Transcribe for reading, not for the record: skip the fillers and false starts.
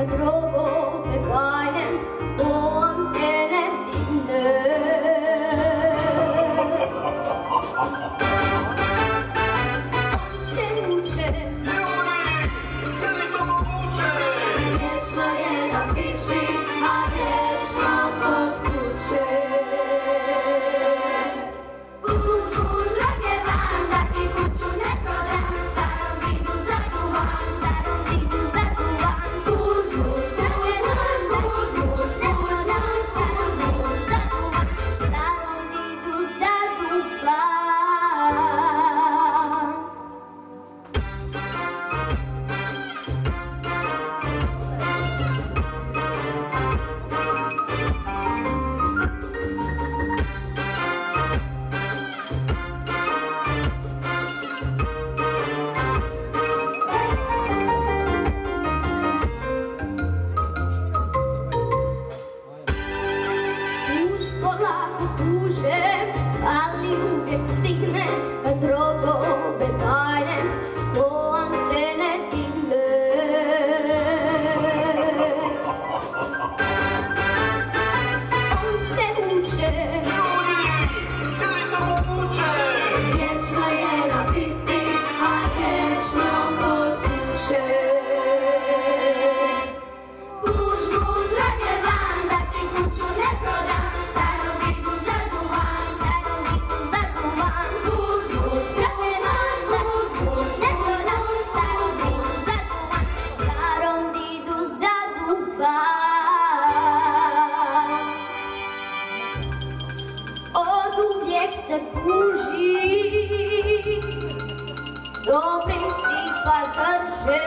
kad rogove bajnem ko antene dimne. On se vuče, vječno je na piši, a vječno kod kuće. Kuću drage van, da ti kuću ne prodam, starom didu zaduvan, starom didu zaduvan. Kuću drage van, da ti kuću ne prodam, starom didu zaduvan, starom didu zaduvan. Polako tužem, ali uvijek stigne kad rogove bajnem ko antene dimne. On se vuče, vječno je na pisti, a vječno kod kuće. Pušku drage van, da ti kuću ne prodam, starom didu zaduvan, starom didu zaduvan. Pušku drage van, da ti kuću ne prodam, starom didu zaduvan, starom didu zaduvan. Od uvijek se puži, do principa drže.